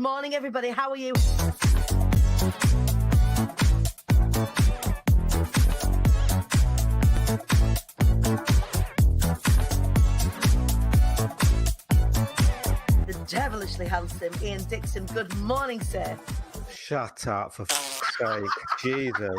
morning, everybody. How are you? The devilishly handsome Ian Dixon. Good morning, sir. Shut up, for fuck's sake. Jesus.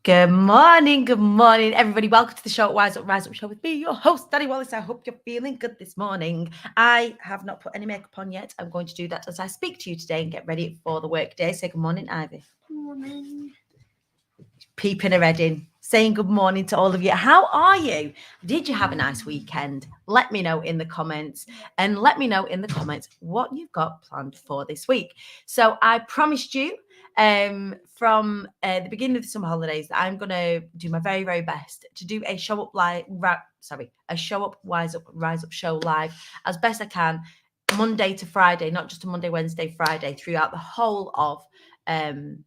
Good morning, everybody. Welcome to the show, Rise Up Show with me, your host, Dani Wallace. I hope you're feeling good this morning. I have not put any makeup on yet. I'm going to do that as I speak to you today and get ready for the work day. Say good morning, Ivy. Good morning. Peeping her head in, saying good morning to all of you. How are you? Did you have a nice weekend? Let me know in the comments, and let me know in the comments what you've got planned for this week. So I promised you from the beginning of the summer holidays that I'm going to do my very, very best to do a show up live, a show up, rise up show live as best I can, Monday to Friday, not just a Monday, Wednesday, Friday, throughout the whole of the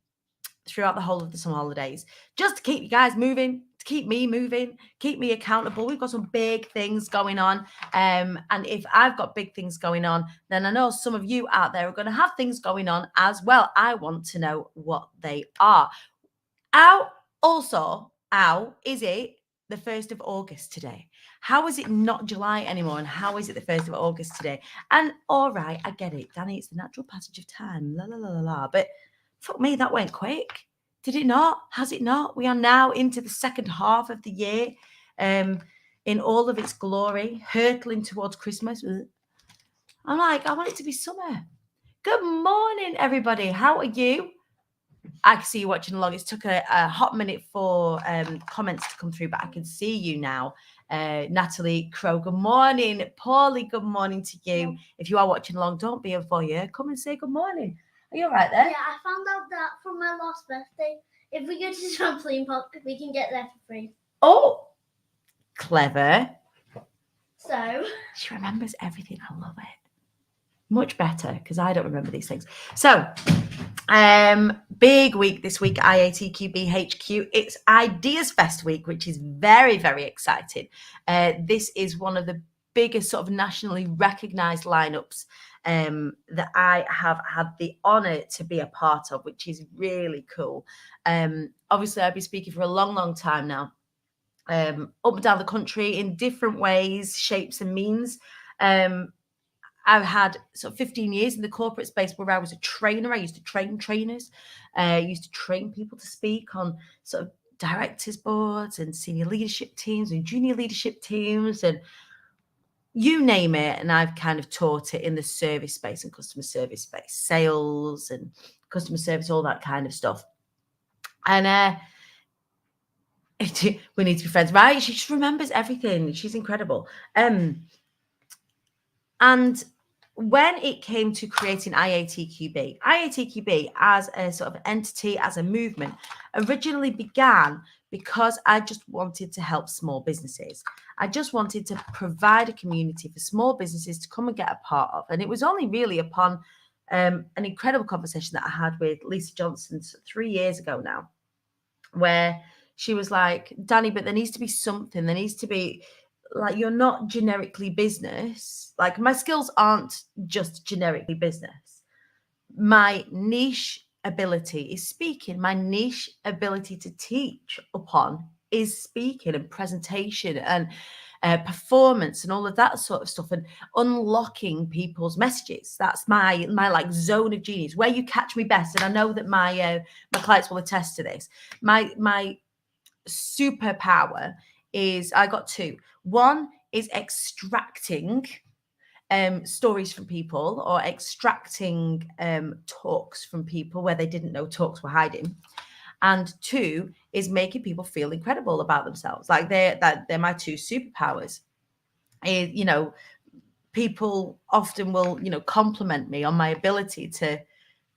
summer holidays, just to keep you guys moving, to keep me moving, keep me accountable. We've got some big things going on. And if I've got big things going on, then I know some of you out there are going to have things going on as well. I want to know what they are. Is it the 1st of August today? How is it not July anymore? And how is it the 1st of August today? And all right, I get it, Dani, it's the natural passage of time, but fuck me, that went quick. Did it not? Has it not? We are now into the second half of the year, in all of its glory, hurtling towards Christmas. I'm like, I want it to be summer. Good morning, everybody. How are you? I can see you watching along. It took a hot minute for comments to come through, but I can see you now. Natalie Crow, good morning. Paulie, good morning to you. If you are watching along, don't be a voyeur. Come and say good morning. Are you all right there? Yeah, I found out that from my last birthday, if we go to the trampoline park, we can get there for free. Oh, clever. So She remembers everything. I love it. Much better, because I don't remember these things. So, big week this week, IATQB HQ. It's Ideas Fest week, which is very, very exciting. This is one of the biggest sort of nationally recognised lineups that I have had the honour to be a part of, which is really cool. Obviously, I've been speaking for a long, long time now, up and down the country in different ways, shapes and means. I've had sort of 15 years in the corporate space where I was a trainer. I used to train trainers. I used to train people to speak on sort of directors boards and senior leadership teams and junior leadership teams and you name it. And I've kind of taught it in the service space and customer service space, sales and customer service, all that kind of stuff. And we need to be friends, right? She just remembers everything. She's incredible. And when it came to creating IATQB as a sort of entity, as a movement, originally began because I just wanted to help small businesses. I just wanted to provide a community for small businesses to come and get a part of. And it was only really upon an incredible conversation that I had with Lisa Johnson 3 years ago now, where she was like, Dani, but there needs to be something. There needs to be, like, you're not generically business. Like, my skills aren't just generically business. My niche ability is speaking. My niche ability to teach upon is speaking and presentation and performance and all of that sort of stuff, and unlocking people's messages. That's my like zone of genius, where you catch me best. And I know that my clients will attest to this. My superpower is, I got two. One is extracting stories from people, or extracting talks from people where they didn't know talks were hiding. And two is making people feel incredible about themselves. Like they're my two superpowers. You know, people often will, compliment me on my ability to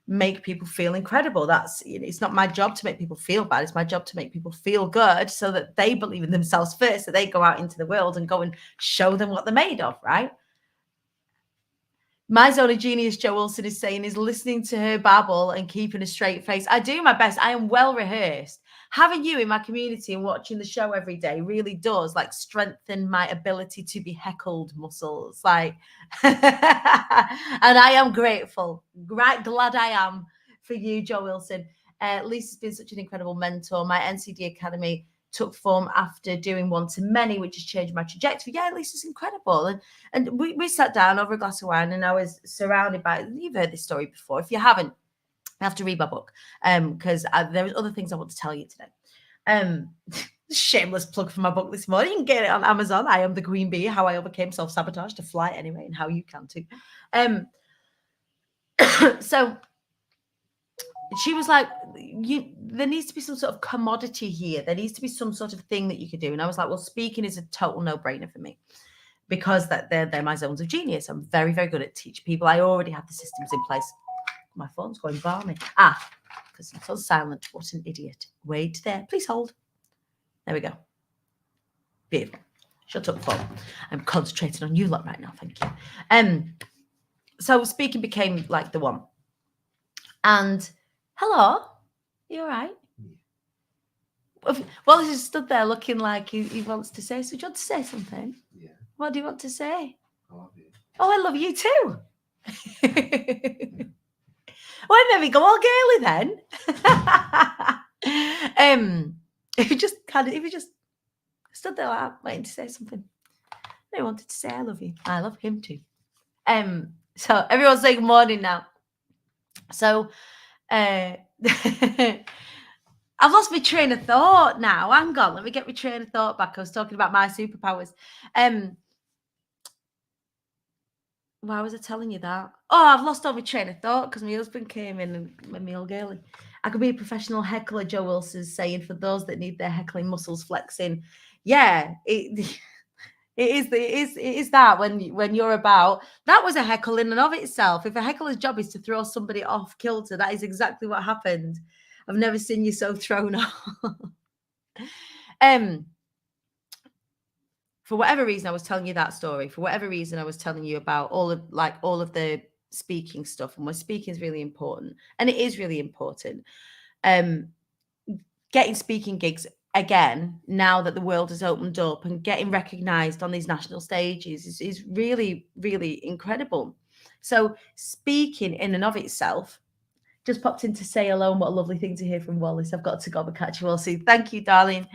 make people feel incredible. That's, it's not my job to make people feel bad. It's my job to make people feel good, so that they believe in themselves first, so they go out into the world and go and show them what they're made of, right? My zone of genius, Joe Wilson is saying, is listening to her babble and keeping a straight face. I do my best. I am well rehearsed. Having you in my community and watching the show every day really does like strengthen my ability to be heckled muscles. Like, and I am grateful. Glad I am for you, Joe Wilson. Lisa's been such an incredible mentor. My NCD Academy took form after doing one-to-many, which has changed my trajectory. Yeah, Lisa's incredible. And we sat down over a glass of wine and I was surrounded by, you've heard this story before. If you haven't, I have to read my book because there are other things I want to tell you today. Shameless plug for my book this morning. You can get it on Amazon. I Am the Queen Bee, How I Overcame Self-Sabotage to Fly Anyway, and how you can too. So she was like, there needs to be some sort of commodity here. There needs to be some sort of thing that you could do. And I was like, well, speaking is a total no-brainer for me because they're my zones of genius. I'm very, very good at teaching people. I already have the systems in place. My phone's going balmy. Because it's on silent. What an idiot. Wait there. Please hold. There we go. Beautiful. Shut up, phone. I'm concentrating on you lot right now. Thank you. So speaking became like the one. And hello, you all right? Well, he just stood there looking like he wants to say. So do you want to say something? Yeah. What do you want to say? I love you. Oh, I love you too. Well, maybe go all girly then. If you just stood there like that, waiting to say something. They wanted to say I love you. I love him too. So everyone's saying good morning now. So I've lost my train of thought now. Hang on, let me get my train of thought back. I was talking about my superpowers. Why was I telling you that? Oh, I've lost all my train of thought because my husband came in and made me all girly. I could be a professional heckler, Joe Wilson's saying, for those that need their heckling muscles flexing. Yeah, it is that when you're about. That was a heckle in and of itself. If a heckler's job is to throw somebody off kilter, that is exactly what happened. I've never seen you so thrown off. For whatever reason, I was telling you that story. For whatever reason, I was telling you about all of the speaking stuff. And my speaking is really important. And it is really important. Getting speaking gigs again, now that the world has opened up, and getting recognized on these national stages is really, really incredible. So speaking in and of itself, just popped in to say hello, and what a lovely thing to hear from Wallace. I've got to go and catch you all soon. Thank you, darling.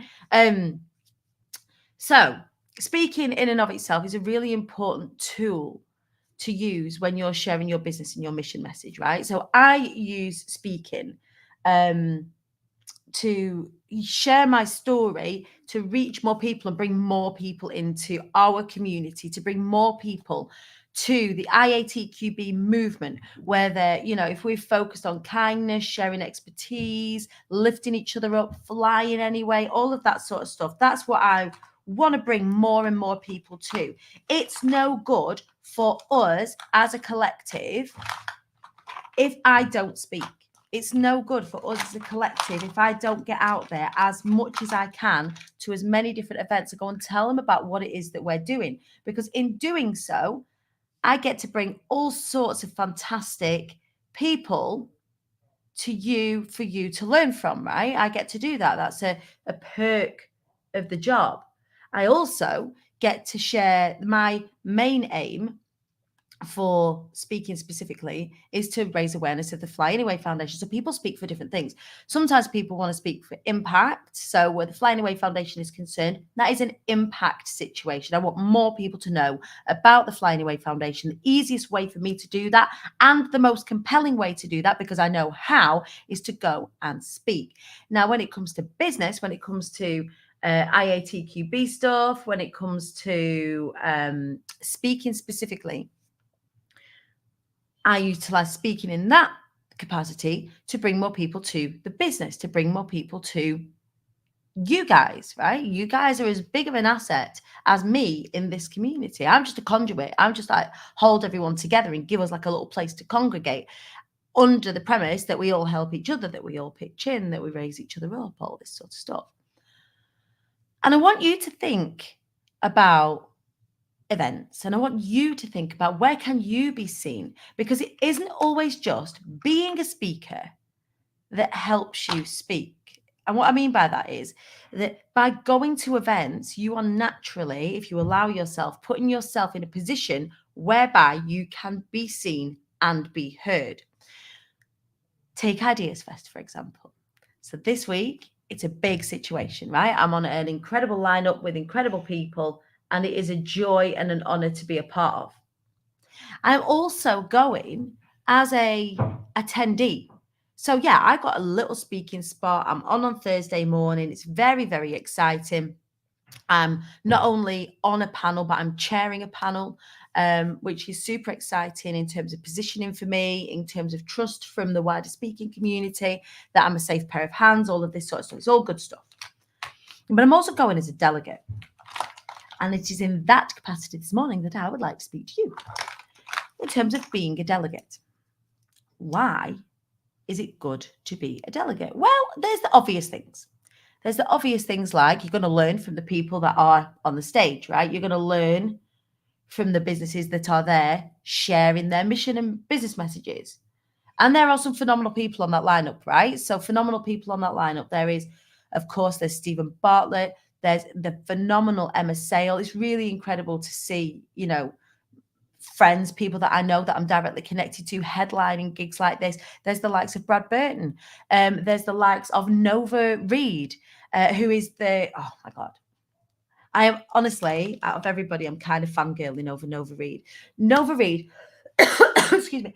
So speaking in and of itself is a really important tool to use when you're sharing your business and your mission message, right? So I use speaking to share my story, to reach more people and bring more people into our community, to bring more people to the IATQB movement, where they're, if we're focused on kindness, sharing expertise, lifting each other up, flying anyway, all of that sort of stuff. That's what I want to bring more and more people to. It's no good for us as a collective if I don't speak. It's no good for us as a collective if I don't get out there as much as I can to as many different events and go and tell them about what it is that we're doing. Because in doing so, I get to bring all sorts of fantastic people to you for you to learn from, right? I get to do that. That's a perk of the job. I also get to share my main aim for speaking specifically is to raise awareness of the Fly Anyway Foundation. So people speak for different things. Sometimes people want to speak for impact. So where the Fly Anyway Foundation is concerned, that is an impact situation. I want more people to know about the Fly Anyway Foundation. The easiest way for me to do that, and the most compelling way to do that, because I know how, is to go and speak. Now, when it comes to business, when it comes to IATQB stuff, when it comes to speaking specifically, I utilize speaking in that capacity to bring more people to the business, to bring more people to you guys, right? You guys are as big of an asset as me in this community. I'm just a conduit. I'm just like hold everyone together and give us like a little place to congregate under the premise that we all help each other, that we all pitch in, that we raise each other up, all this sort of stuff. And I want you to think about events, and I want you to think about where can you be seen, because it isn't always just being a speaker that helps you speak. And what I mean by that is that by going to events, you are naturally, if you allow yourself, putting yourself in a position whereby you can be seen and be heard. Take Ideas Fest, for example. So this week, it's a big situation, right? I'm on an incredible lineup with incredible people, and it is a joy and an honor to be a part of. I'm also going as a attendee. So yeah, I got a little speaking spot. I'm on Thursday morning. It's very, very exciting. I'm not only on a panel, but I'm chairing a panel, which is super exciting in terms of positioning for me, in terms of trust from the wider speaking community, that I'm a safe pair of hands, all of this sort of stuff. It's all good stuff. But I'm also going as a delegate. And it is in that capacity this morning that I would like to speak to you in terms of being a delegate. Why is it good to be a delegate? Well, there's the obvious things. There's the obvious things like you're going to learn from the people that are on the stage, right? You're going to learn from the businesses that are there sharing their mission and business messages. And there are some phenomenal people on that lineup, right? So phenomenal people on that lineup. There is, of course, there's Stephen Bartlett. There's the phenomenal Emma Sale. It's really incredible to see, you know, friends, people that I know that I'm directly connected to headlining gigs like this. There's the likes of Brad Burton. There's the likes of Nova Reid, who is oh my God. I am honestly, out of everybody, I'm kind of fangirling over Nova Reid. Nova Reid, excuse me.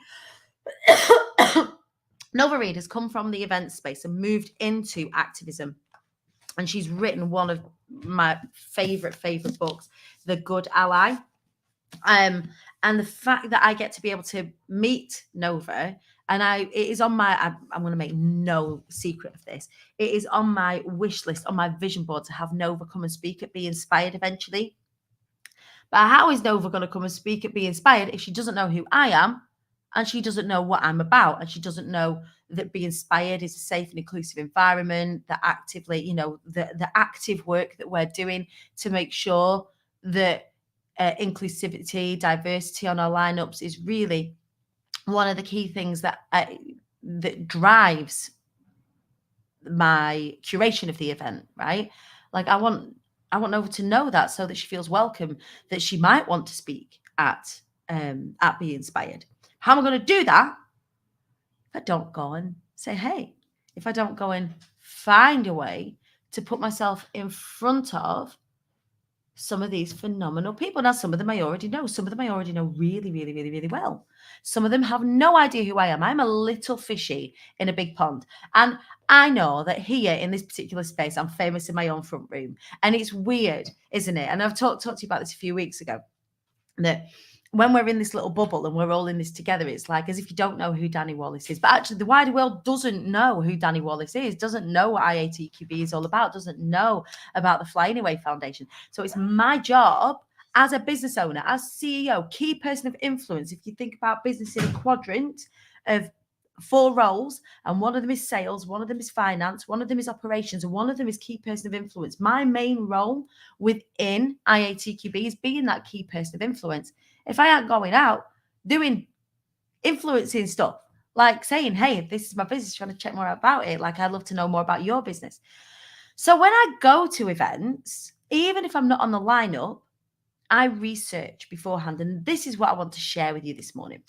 Nova Reid has come from the event space and moved into activism. And she's written one of my favorite books, The Good Ally. And the fact that I get to be able to meet Nova, and it is on my, I'm going to make no secret of this, it is on my wish list, on my vision board, to have Nova come and speak at Be Inspired eventually. But how is Nova going to come and speak at Be Inspired if she doesn't know who I am, and she doesn't know what I'm about, and she doesn't know that Be Inspired is a safe and inclusive environment, that actively, you know, the active work that we're doing to make sure that inclusivity, diversity on our lineups is really one of the key things that drives my curation of the event, right? Like I want Nova to know that, so that she feels welcome, that she might want to speak at Be Inspired. How am I going to do that if I don't go and say hey? If I don't go and find a way to put myself in front of some of these phenomenal people. Now, some of them I already know. Some of them I already know really, really, really, really well. Some of them have no idea who I am. I'm a little fishy in a big pond. And I know that here in this particular space, I'm famous in my own front room. And it's weird, isn't it? And I've talked to you about this a few weeks ago, that when we're in this little bubble and we're all in this together, it's like as if you don't know who Dani Wallace is. But actually, the wider world doesn't know who Dani Wallace is, doesn't know what IATQB is all about, doesn't know about the Fly Anyway Foundation. So it's my job as a business owner, as CEO, key person of influence. If you think about business in a quadrant of 4 roles, and one of them is sales, one of them is finance, one of them is operations, and one of them is key person of influence. My main role within IATQB is being that key person of influence. If I aren't going out doing influencing stuff, like saying, hey, this is my business, trying to check more about it, like I'd love to know more about your business. So when I go to events, even if I'm not on the lineup, I research beforehand. And this is what I want to share with you this morning.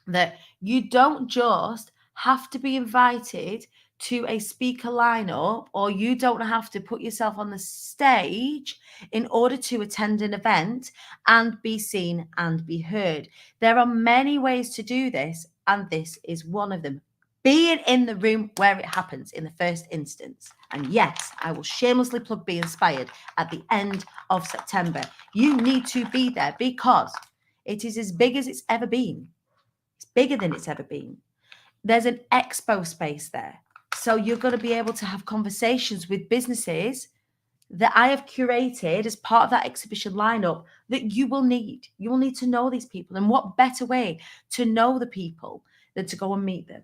That you don't just have to be invited to a speaker lineup, or you don't have to put yourself on the stage in order to attend an event and be seen and be heard. There are many ways to do this, and this is one of them. Being in the room where it happens in the first instance. And yes, I will shamelessly plug Be Inspired at the end of September. You need to be there because it is as big as it's ever been. It's bigger than it's ever been. There's an expo space there. So you're going to be able to have conversations with businesses that I have curated as part of that exhibition lineup that you will need. You will need to know these people. And what better way to know the people than to go and meet them?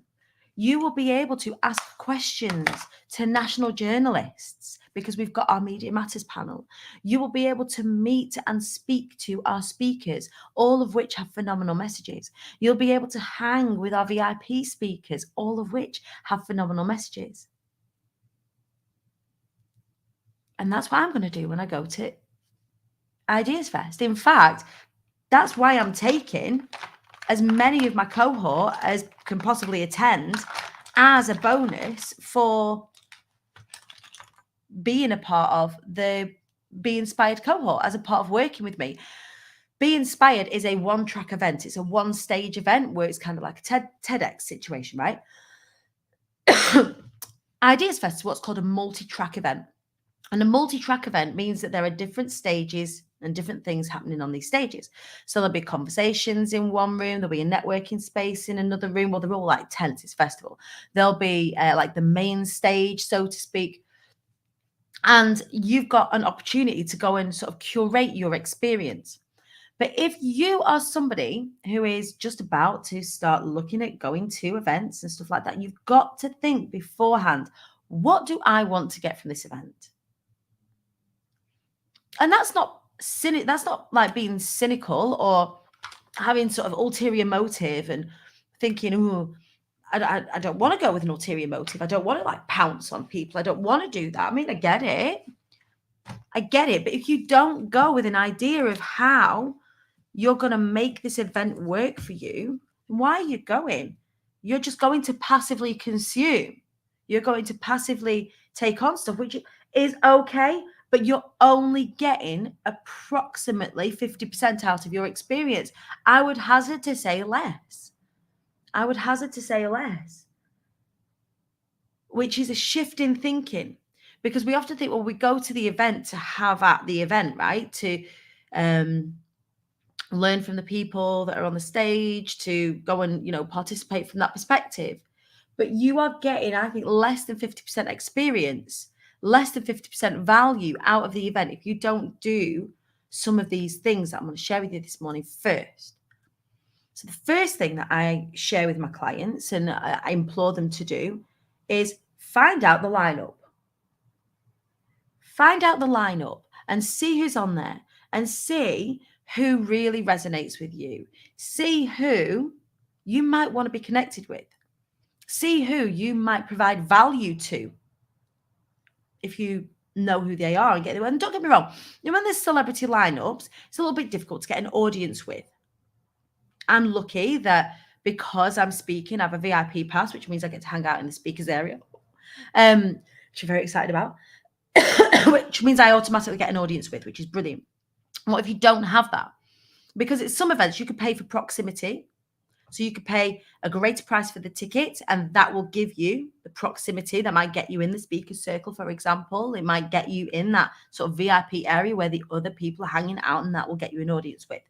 You will be able to ask questions to national journalists because we've got our Media Matters panel. You will be able to meet and speak to our speakers, all of which have phenomenal messages. You'll be able to hang with our VIP speakers, all of which have phenomenal messages. And that's what I'm going to do when I go to Ideas Fest. In fact, that's why I'm taking as many of my cohort as can possibly attend as a bonus for being a part of the Be Inspired cohort, as a part of working with me. Be Inspired is a one-track event. It's a one-stage event where it's kind of like a TEDx situation, right? Ideas Fest is what's called a multi-track event. And a multi-track event means that there are different stages and different things happening on these stages. So there'll be conversations in one room, there'll be a networking space in another room. Well, they're all like tents, it's festival. There'll be like the main stage, so to speak. And you've got an opportunity to go and sort of curate your experience. But if you are somebody who is just about to start looking at going to events and stuff like that, you've got to think beforehand, what do I want to get from this event? And that's not cynic. That's not like being cynical or having sort of ulterior motive and thinking, oh, I don't want to go with an ulterior motive. I don't want to like pounce on people. I don't want to do that. I mean, I get it. But if you don't go with an idea of how you're going to make this event work for you, why are you going? You're just going to passively consume. You're going to passively take on stuff, which is okay, but you're only getting approximately 50% out of your experience. I would hazard to say less. Which is a shift in thinking, because we often think, well, we go to the event to have at the event, right? To learn from the people that are on the stage, to go and, participate from that perspective. But you are getting, I think, less than 50% experience, less than 50% value out of the event if you don't do some of these things that I'm going to share with you this morning first. So the first thing that I share with my clients and I implore them to do is find out the lineup. Find out the lineup and see who's on there and see who really resonates with you. See who you might want to be connected with. See who you might provide value to if you know who they are and get them. And don't get me wrong, when there's celebrity lineups, it's a little bit difficult to get an audience with. I'm lucky that because I'm speaking, I have a VIP pass, which means I get to hang out in the speakers area, which I'm very excited about, which means I automatically get an audience with, which is brilliant. What if you don't have that? Because at some events, you could pay for proximity. So you could pay a greater price for the ticket, and that will give you the proximity that might get you in the speaker's circle, for example. It might get you in that sort of VIP area where the other people are hanging out, and that will get you an audience with.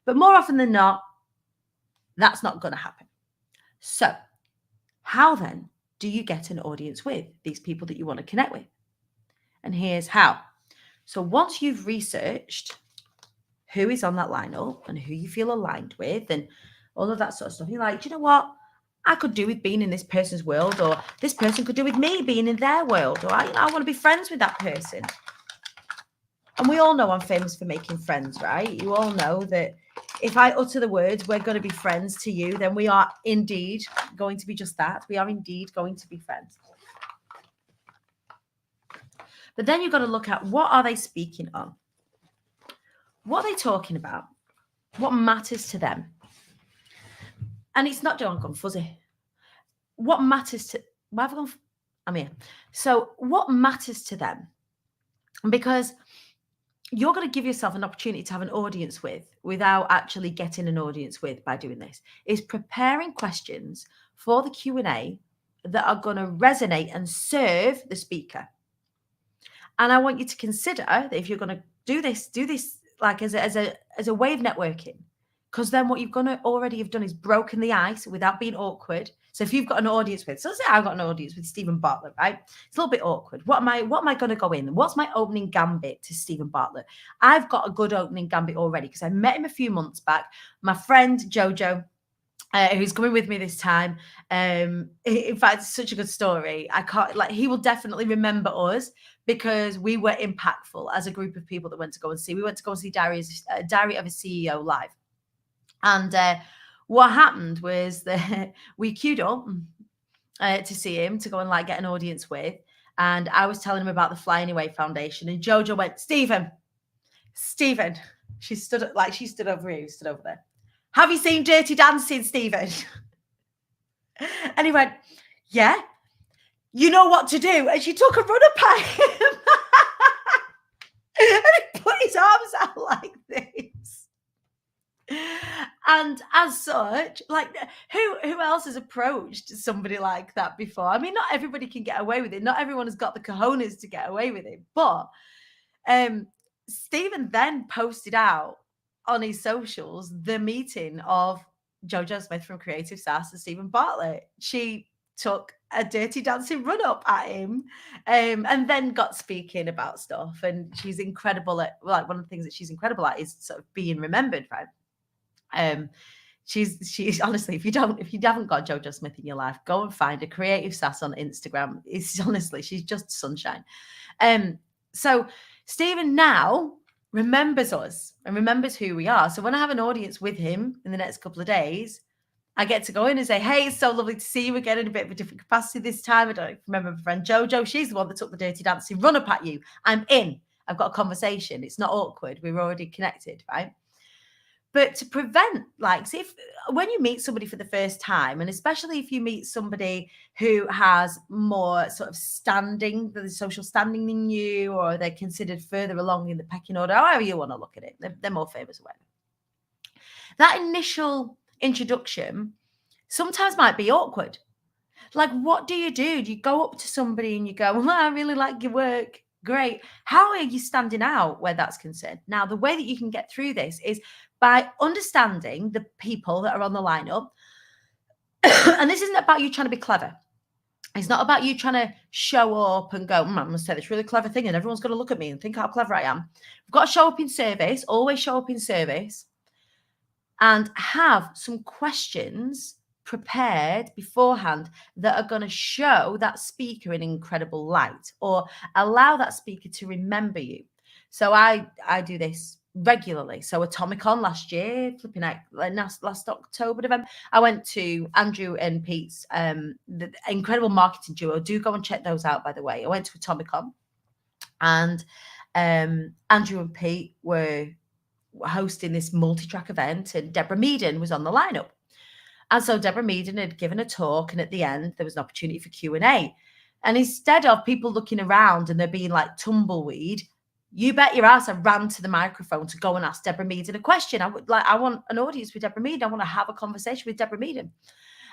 But more often than not, that's not going to happen. So how then do you get an audience with these people that you want to connect with? And here's how. So once you've researched who is on that lineup and who you feel aligned with and all of that sort of stuff, you're like, do you know what? I could do with being in this person's world, or this person could do with me being in their world, or I want to be friends with that person. And we all know I'm famous for making friends, right? You all know that if I utter the words, we're going to be friends to you, then we are indeed going to be just that. We are indeed going to be friends. But then you've got to look at, what are they speaking on? What are they talking about? What matters to them? And it's not John gone fuzzy. What matters to... Why have I gone... I'm here. So what matters to them? Because you're going to give yourself an opportunity to have an audience with without actually getting an audience with by doing this, is preparing questions for the Q&A that are going to resonate and serve the speaker. And I want you to consider that if you're going to do this like as a way of networking, because then what you've going to already have done is broken the ice without being awkward. So if you've got an audience with, so let's say I've got an audience with Stephen Bartlett, right? It's a little bit awkward. What am I going to go in? What's my opening gambit to Stephen Bartlett? I've got a good opening gambit already because I met him a few months back. My friend Jojo who's coming with me this time. In fact, it's such a good story. I can't, like, he will definitely remember us because we were impactful as a group of people that went to go and see. We went to go and see Diary of a CEO live. And what happened was that we queued up to see him, to go and like get an audience with. And I was telling him about the Fly Anyway Foundation, and Jojo went, Stephen, she stood over here, stood over there. Have you seen Dirty Dancing, Stephen? And he went, yeah. You know what to do. And she took a run-up at him. And he put his arms out like this. And as such, like, who else has approached somebody like that before? I mean, not everybody can get away with it. Not everyone has got the cojones to get away with it. But Stephen then posted out on his socials the meeting of Jojo Smith from Creative Sass and Stephen Bartlett. She took a Dirty Dancing run up at him and then got speaking about stuff. And she's incredible at, like, one of the things that she's incredible at is sort of being remembered, right? She's honestly, if you haven't got Jojo Smith in your life, go and find a Creative Sass on Instagram. It's honestly, she's just sunshine. So Stephen now remembers us and remembers who we are. So when I have an audience with him in the next couple of days, I get to go in and say, hey, it's so lovely to see you again in a bit of a different capacity this time. I don't remember my friend Jojo. She's the one that took the Dirty Dancing run up at you. I'm in. I've got a conversation. It's not awkward. We're already connected, right? But to prevent, like, see, if when you meet somebody for the first time, and especially if you meet somebody who has more sort of standing, the social standing than you, or they're considered further along in the pecking order, however you want to look at it, they're more famous or whatever. That initial introduction sometimes might be awkward. Like, what do? Do you go up to somebody and you go, well, I really like your work. Great. How are you standing out where that's concerned? Now, the way that you can get through this is by understanding the people that are on the lineup. And this isn't about you trying to be clever. It's not about you trying to show up and go, I'm going to say this really clever thing and everyone's going to look at me and think how clever I am. We've got to show up in service, always show up in service, and have some questions prepared beforehand that are going to show that speaker in incredible light or allow that speaker to remember you. So I do this regularly. So Atomicon last year, flipping out last October, November, I went to Andrew and Pete's the incredible marketing duo. Do go and check those out, by the way. I went to Atomicon, and Andrew and Pete were hosting this multi-track event, and Deborah Meaden was on the lineup. And so Deborah Meaden had given a talk, and at the end there was an opportunity for Q&A. And instead of people looking around and there being like tumbleweed, you bet your ass I ran to the microphone to go and ask Deborah Meaden a question. I want an audience with Deborah Meaden. I want to have a conversation with Deborah Meaden.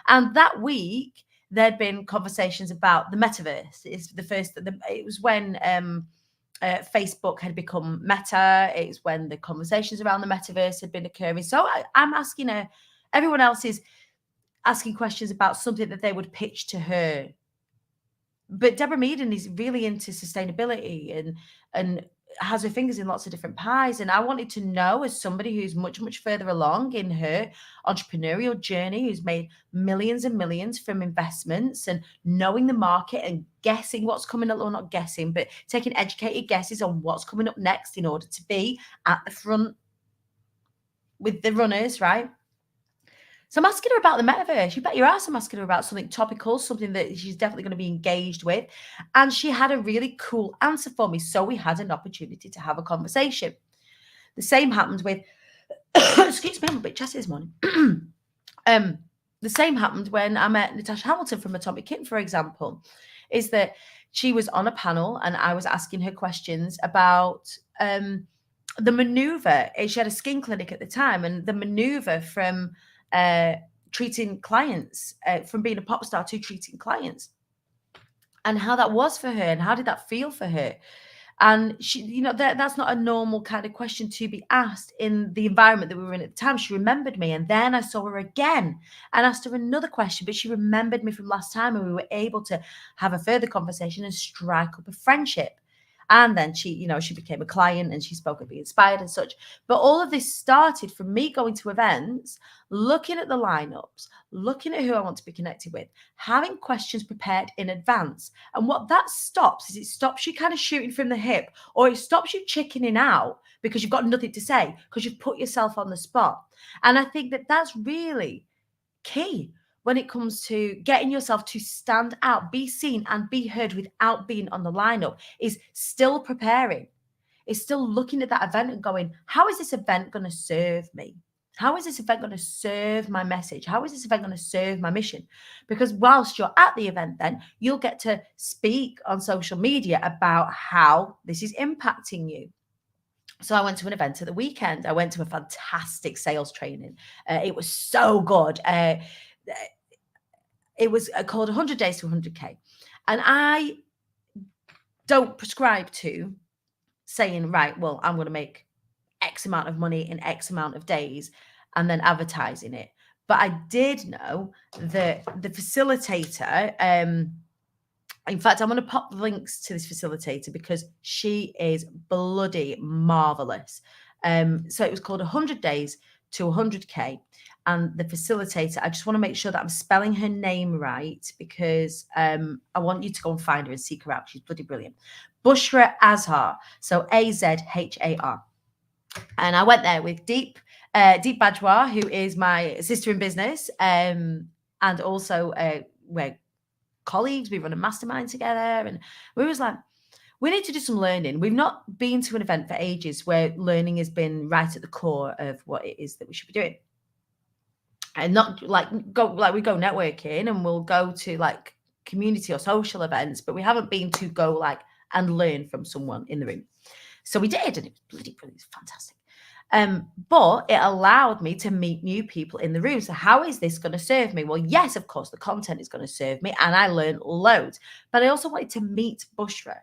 And that week there'd been conversations about the metaverse. It was when Facebook had become Meta. It's when the conversations around the metaverse had been occurring. So I'm asking her, everyone else is asking questions about something that they would pitch to her. But Deborah Meaden is really into sustainability and has her fingers in lots of different pies. And I wanted to know, as somebody who's much, much further along in her entrepreneurial journey, who's made millions and millions from investments and knowing the market and guessing what's coming up, or not guessing, but taking educated guesses on what's coming up next in order to be at the front with the runners, right? So I'm asking her about the metaverse. You bet your ass I'm asking her about something topical, something that she's definitely going to be engaged with. And she had a really cool answer for me. So we had an opportunity to have a conversation. The same happened with, excuse me, I'm a bit chesty this morning. The same happened when I met Natasha Hamilton from Atomic Kitten, for example, is that she was on a panel and I was asking her questions about the maneuver. She had a skin clinic at the time, and the maneuver from treating clients, from being a pop star to treating clients, and how that was for her and how did that feel for her. And she, that's not a normal kind of question to be asked in the environment that we were in at the time. She remembered me, and then I saw her again and asked her another question, but she remembered me from last time, and we were able to have a further conversation and strike up a friendship. And then she, she became a client and she spoke at Be Inspired and such. But all of this started from me going to events, looking at the lineups, looking at who I want to be connected with, having questions prepared in advance. And what that stops is it stops you kind of shooting from the hip, or it stops you chickening out because you've got nothing to say, because you've put yourself on the spot. And I think that that's really key when it comes to getting yourself to stand out, be seen and be heard without being on the lineup, is still preparing. Is still looking at that event and going, how is this event going to serve me? How is this event going to serve my message? How is this event going to serve my mission? Because whilst you're at the event, then you'll get to speak on social media about how this is impacting you. So I went to an event at the weekend. I went to a fantastic sales training. It was so good. It was called 100 Days to 100K. And I don't prescribe to saying, right, well, I'm going to make X amount of money in X amount of days and then advertising it. But I did know that the facilitator, in fact, I'm going to pop links to this facilitator because she is bloody marvelous. So it was called 100 Days to 100K. And the facilitator, I just want to make sure that I'm spelling her name right, because I want you to go and find her and seek her out. She's bloody brilliant. Bushra Azhar. So Azhar. And I went there with Deep Bajwa, who is my sister in business. And also we're colleagues. We run a mastermind together. And we was like, we need to do some learning. We've not been to an event for ages where learning has been right at the core of what it is that we should be doing. And not we go networking and we'll go to like community or social events, but we haven't been to go and learn from someone in the room. So we did, and it was bloody brilliant, fantastic. But it allowed me to meet new people in the room. So how is this going to serve me? Well, yes, of course, the content is going to serve me, and I learned loads. But I also wanted to meet Bushra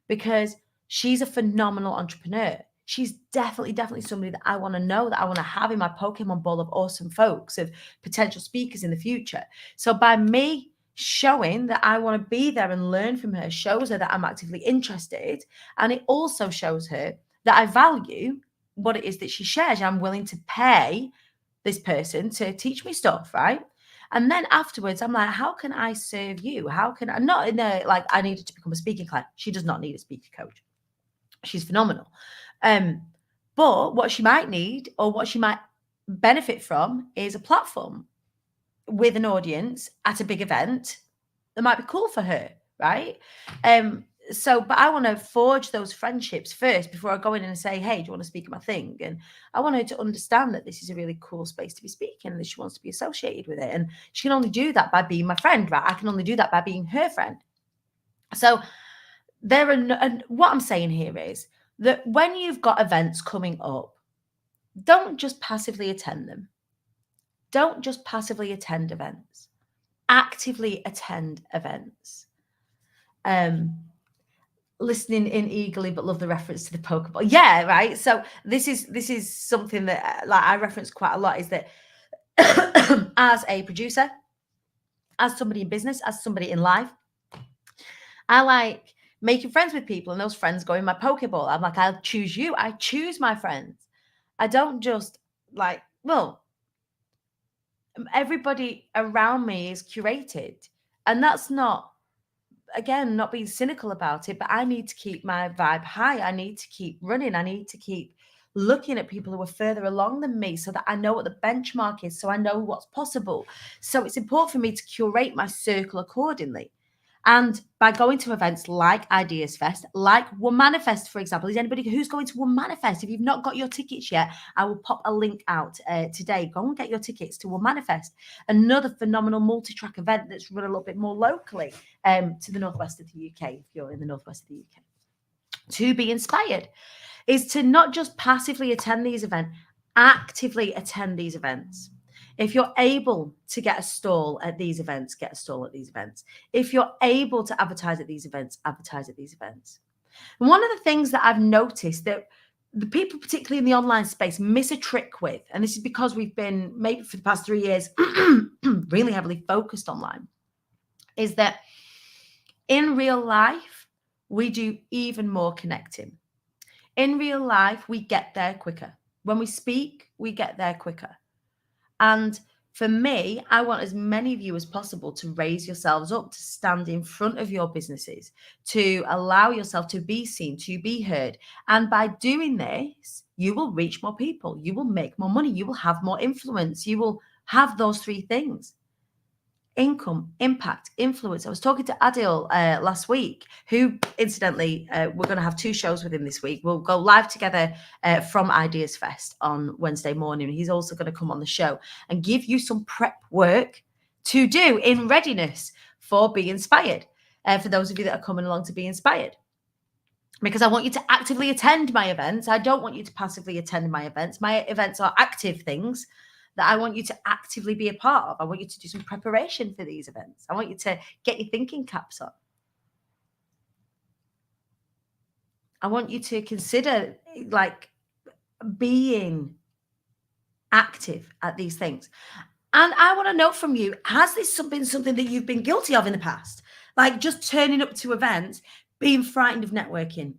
because she's a phenomenal entrepreneur. She's definitely somebody that I want to know, that I want to have in my Pokemon ball of awesome folks, of potential speakers in the future. So by me showing that I want to be there and learn from her shows her that I'm actively interested. And it also shows her that I value what it is that she shares. I'm willing to pay this person to teach me stuff, right? And then afterwards, I'm like, how can I serve you? How can I, not in a, I needed to become a speaking client. She does not need a speaker coach. She's phenomenal. But what she might need, or what she might benefit from, is a platform with an audience at a big event that might be cool for her, right? But I want to forge those friendships first before I go in and say, hey, do you want to speak at my thing? And I want her to understand that this is a really cool space to be speaking and that she wants to be associated with it. And she can only do that by being my friend, right? I can only do that by being her friend. So and what I'm saying here is that when you've got events coming up, don't just passively attend them. Don't just passively attend events. Actively attend events. Listening in eagerly, but love the reference to the Pokeball. Yeah, right. So this is something that I reference quite a lot, is that as a producer, as somebody in business, as somebody in life, I like making friends with people, and those friends go in my Pokeball. I'm like, I'll choose you. I choose my friends. I don't just everybody around me is curated. And that's not, again, not being cynical about it, but I need to keep my vibe high. I need to keep running. I need to keep looking at people who are further along than me so that I know what the benchmark is, so I know what's possible. So it's important for me to curate my circle accordingly. And by going to events like Ideas Fest, like One Manifest, for example, is anybody who's going to One Manifest? If you've not got your tickets yet, I will pop a link out today. Go and get your tickets to One Manifest, another phenomenal multi-track event that's run a little bit more locally to the northwest of the UK, if you're in the northwest of the UK. To be inspired is to not just passively attend these events, actively attend these events. If you're able to get a stall at these events, get a stall at these events. If you're able to advertise at these events, advertise at these events. And one of the things that I've noticed that the people, particularly in the online space, miss a trick with, and this is because we've been, maybe for the past 3 years, really heavily focused online, is that in real life, we do even more connecting. In real life, we get there quicker. When we speak, we get there quicker. And for me, I want as many of you as possible to raise yourselves up, to stand in front of your businesses, to allow yourself to be seen, to be heard. And by doing this, you will reach more people. You will make more money. You will have more influence. You will have those three things: income, impact, influence. I was talking to Adil last week, who incidentally, we're going to have 2 shows with him this week. We'll go live together from Ideas Fest on Wednesday morning. He's also going to come on the show and give you some prep work to do in readiness for Be Inspired. For those of you that are coming along to Be Inspired. Because I want you to actively attend my events. I don't want you to passively attend my events. My events are active things that I want you to actively be a part of. I want you to do some preparation for these events. I want you to get your thinking caps on. I want you to consider like being active at these things. And I want to know from you, has this been something that you've been guilty of in the past? Like just turning up to events, being frightened of networking,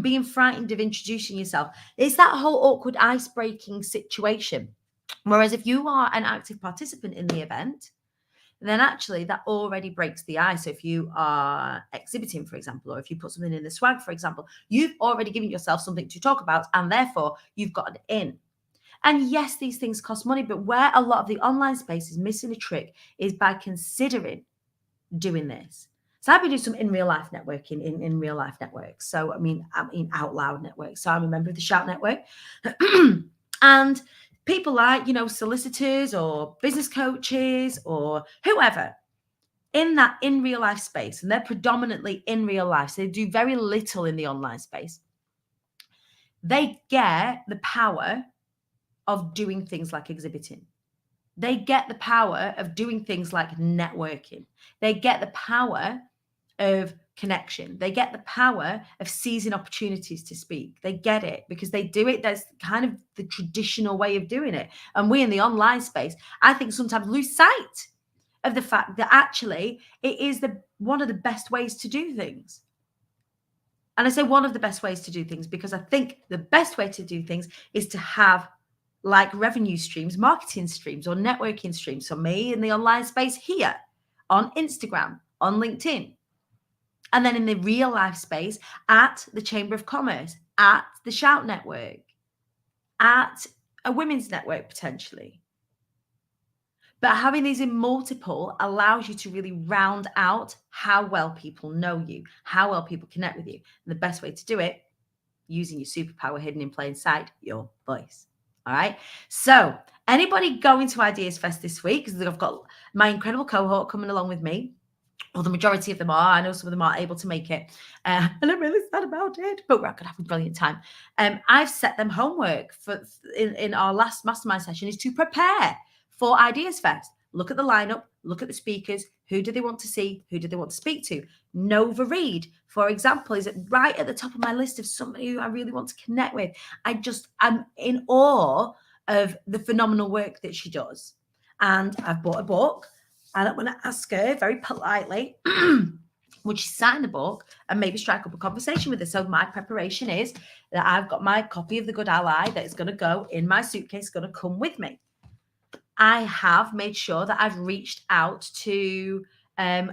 being frightened of introducing yourself. It's that whole awkward ice-breaking situation. Whereas if you are an active participant in the event, then actually that already breaks the ice. So if you are exhibiting, for example, or if you put something in the swag, for example, you've already given yourself something to talk about, and therefore you've got an in. And yes, these things cost money, but where a lot of the online space is missing a trick is by considering doing this. So I've been doing some in real life networking in real life networks. So I mean out loud networks. So I'm a member of the Shout Network. And people like, solicitors or business coaches or whoever in that in real life space, and they're predominantly in real life. So they do very little in the online space. They get the power of doing things like exhibiting. They get the power of doing things like networking. They get the power of connection. They get the power of seizing opportunities to speak. They get it because they do it. That's kind of the traditional way of doing it. And we in the online space, I think sometimes lose sight of the fact that actually it is one of the best ways to do things. And I say one of the best ways to do things because I think the best way to do things is to have like revenue streams, marketing streams, or networking streams. So me in the online space here, on Instagram, on LinkedIn. And then in the real life space, at the Chamber of Commerce, at the Shout Network, at a women's network potentially. But having these in multiple allows you to really round out how well people know you, how well people connect with you. And the best way to do it, using your superpower hidden in plain sight, your voice. All right. So anybody going to Ideas Fest this week, because I've got my incredible cohort coming along with me. Well, the majority of them are. I know some of them aren't able to make it. And I'm really sad about it, but we're going to have a brilliant time. I've set them homework in our last mastermind session is to prepare for Ideas Fest. Look at the lineup, look at the speakers. Who do they want to see? Who do they want to speak to? Nova Reid, for example, is right at the top of my list of somebody who I really want to connect with. I'm in awe of the phenomenal work that she does. And I've bought a book. And I'm going to ask her very politely, would she sign the book and maybe strike up a conversation with her? So my preparation is that I've got my copy of The Good Ally that is going to go in my suitcase, going to come with me. I have made sure that I've reached out to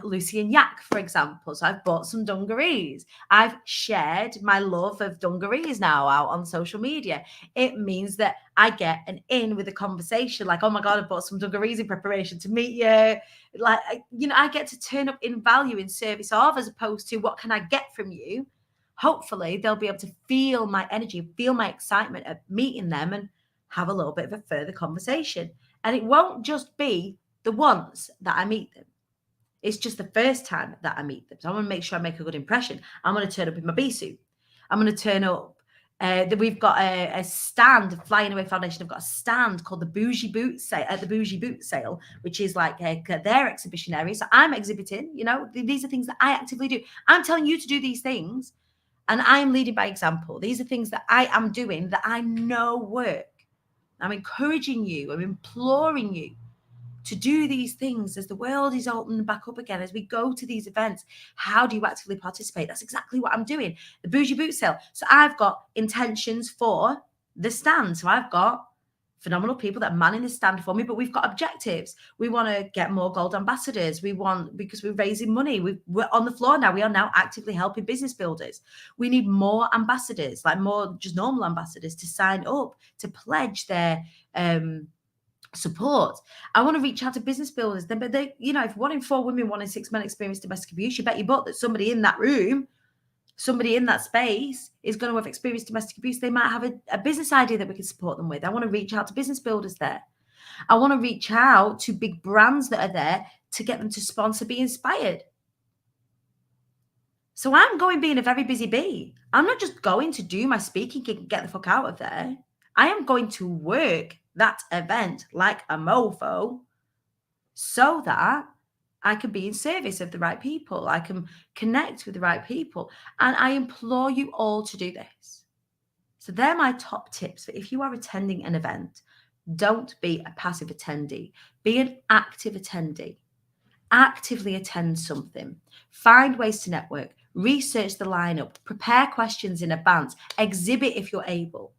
Lucy and Yak, for example. So I've bought some dungarees. I've shared my love of dungarees now out on social media. It means that I get an in with a conversation like, oh my God, I've bought some dungarees in preparation to meet you. Like, I get to turn up in value in service of, as opposed to what can I get from you? Hopefully they'll be able to feel my energy, feel my excitement at meeting them and have a little bit of a further conversation. And it won't just be the once that I meet them. It's just the first time that I meet them. So I want to make sure I make a good impression. I'm going to turn up in my bee suit. I'm going to turn up. We've got a stand, Flying Away Foundation. I've got a stand called the Bougie Boot Sale, at the Bougie Boot Sale, which is like their exhibition area. So I'm exhibiting. These are things that I actively do. I'm telling you to do these things, and I am leading by example. These are things that I am doing that I know work. I'm encouraging you. I'm imploring you to do these things as the world is opening back up again, as we go to these events. How do you actively participate? That's exactly what I'm doing. The Bougie Boot Sale. So I've got intentions for the stand. So I've got phenomenal people that are manning the stand for me, but we've got objectives. We want to get more gold ambassadors. We want, because we're raising money, we're on the floor now. We are now actively helping business builders. We need more ambassadors, like more just normal ambassadors, to sign up, to pledge their support. I want to reach out to business builders. But they, you know, if 1 in 4 women, 1 in 6 men experience domestic abuse, you bet your butt that somebody in that room, somebody in that space is going to have experienced domestic abuse. They might have a business idea that we can support them with. I want to reach out to business builders there. I want to reach out to big brands that are there to get them to sponsor Be Inspired. So I'm going being a very busy bee. I'm not just going to do my speaking gig and get the fuck out of there. I am going to work that event like a mofo so that I can be in service of the right people. I can connect with the right people. And I implore you all to do this. So they're my top tips for if you are attending an event. Don't be a passive attendee. Be an active attendee. Actively attend something. Find ways to network. Research the lineup. Prepare questions in advance. Exhibit if you're able.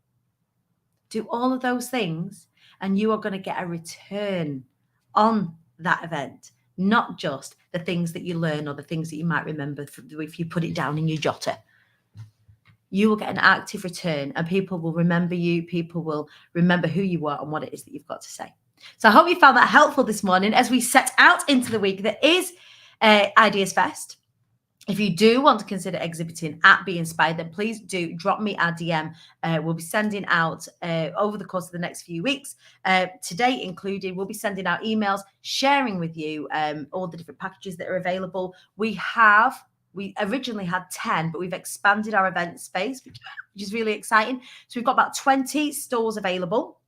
Do all of those things and you are going to get a return on that event. Not just the things that you learn or the things that you might remember if you put it down in your jotter. You will get an active return and people will remember you. People will remember who you are and what it is that you've got to say. So I hope you found that helpful this morning as we set out into the week that is Ideas Fest. If you do want to consider exhibiting at Be Inspired, then please do drop me a DM. We'll be sending out over the course of the next few weeks, today included, we'll be sending out emails, sharing with you all the different packages that are available. We originally had 10, but we've expanded our event space, which is really exciting. So we've got about 20 stalls available.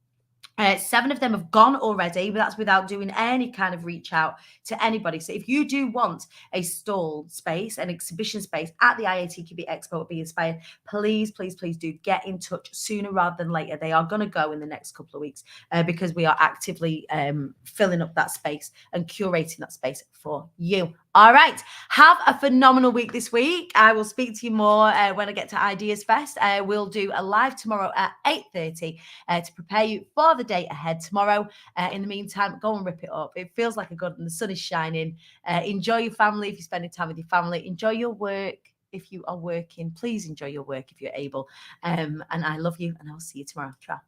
7 of them have gone already, but that's without doing any kind of reach out to anybody. So if you do want a stall space, an exhibition space at the IATQB Expo at Be Inspired, please, please, please do get in touch sooner rather than later. They are going to go in the next couple of weeks because we are actively filling up that space and curating that space for you. All right. Have a phenomenal week this week. I will speak to you more when I get to Ideas Fest. We'll do a live tomorrow at 8:30 to prepare you for the day ahead tomorrow. In the meantime, go and rip it up. It feels like a good, and the sun is shining. Enjoy your family if you're spending time with your family. Enjoy your work if you are working. Please enjoy your work if you're able. And I love you, and I'll see you tomorrow. Ciao.